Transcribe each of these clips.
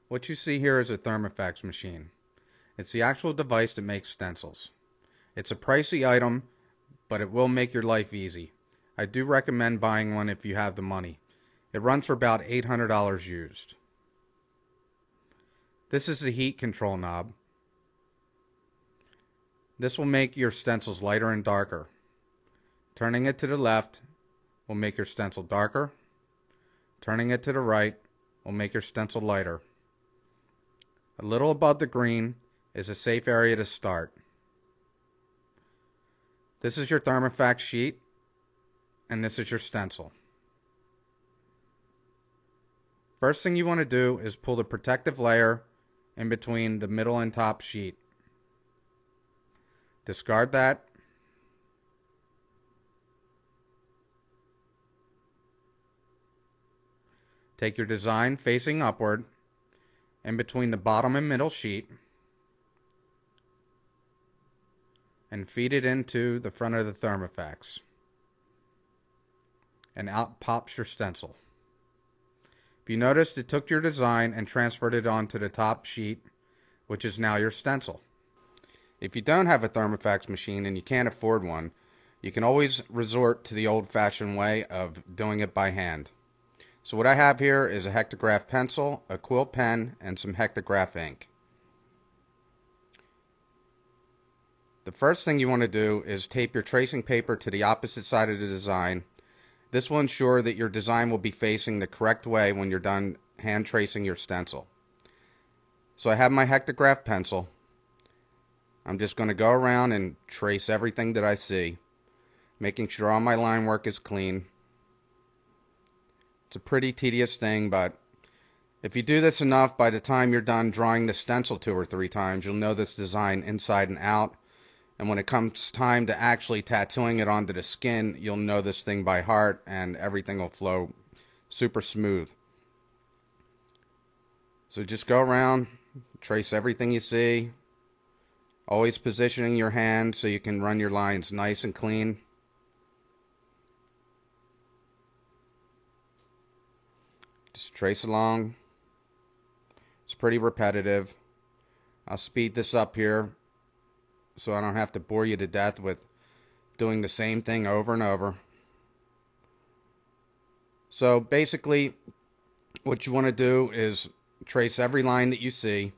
What you see here is a Thermofax machine. It's the actual device that makes stencils. It's a pricey item, but it will make your life easy. I do recommend buying one if you have the money. It runs for about $800 used. This is the heat control knob. This will make your stencils lighter and darker. Turning it to the left will make your stencil darker. Turning it to the right will make your stencil lighter. A little above the green is a safe area to start. This is your Thermofax sheet, and this is your stencil. First thing you want to do is pull the protective layer in between the middle and top sheet. Discard that. Take your design facing upward in between the bottom and middle sheet and feed it into the front of the Thermofax. And out pops your stencil. If you noticed, it took your design and transferred it onto the top sheet, which is now your stencil. If you don't have a Thermofax machine and you can't afford one, you can always resort to the old-fashioned way of doing it by hand. So what I have here is a hectograph pencil, a quill pen, and some hectograph ink. The first thing you want to do is tape your tracing paper to the opposite side of the design. This will ensure that your design will be facing the correct way when you're done hand tracing your stencil. So I have my hectograph pencil. I'm just going to go around and trace everything that I see, making sure all my line work is clean. It's a pretty tedious thing, but if you do this enough, by the time you're done drawing the stencil 2 or 3 times, you'll know this design inside and out. And when it comes time to actually tattooing it onto the skin, you'll know this thing by heart and everything will flow super smooth. So just go around, trace everything you see, always positioning your hand so you can run your lines nice and clean. Just trace along. It's pretty repetitive. I'll speed this up here so I don't have to bore you to death with doing the same thing over and over. So basically, what you want to do is trace every line that you see.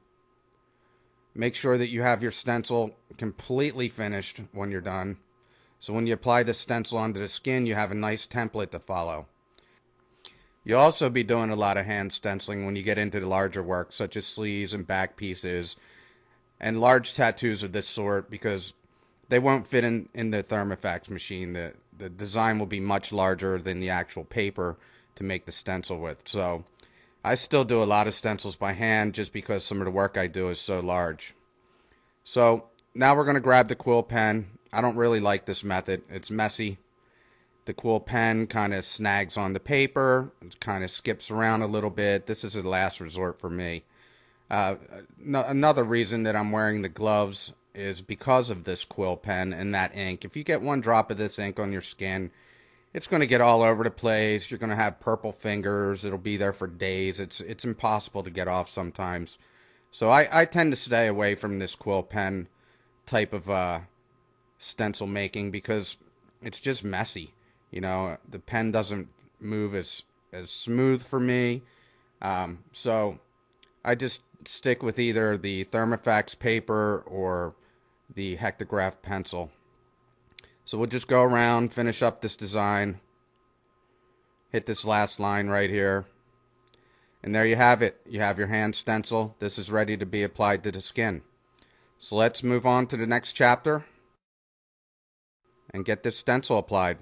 Make sure that you have your stencil completely finished when you're done. So when you apply the stencil onto the skin, you have a nice template to follow. You'll also be doing a lot of hand stenciling when you get into the larger work, such as sleeves and back pieces and large tattoos of this sort, because they won't fit in the Thermofax machine. The design will be much larger than the actual paper to make the stencil with. So I still do a lot of stencils by hand just because some of the work I do is so large. So now we're going to grab the quill pen. I don't really like this method. It's messy. The quill pen kind of snags on the paper. It kind of skips around a little bit. This is a last resort for me. Another reason that I'm wearing the gloves is because of this quill pen and that ink. If you get one drop of this ink on your skin, it's going to get all over the place. You're going to have purple fingers. It'll be there for days. It's impossible to get off sometimes. So I tend to stay away from this quill pen type of stencil making because it's just messy. You know, the pen doesn't move as smooth for me. So I just stick with either the Thermofax paper or the hectograph pencil. So we'll just go around, finish up this design, hit this last line right here, and there you have it. You have your hand stencil. This is ready to be applied to the skin. So let's move on to the next chapter and get this stencil applied.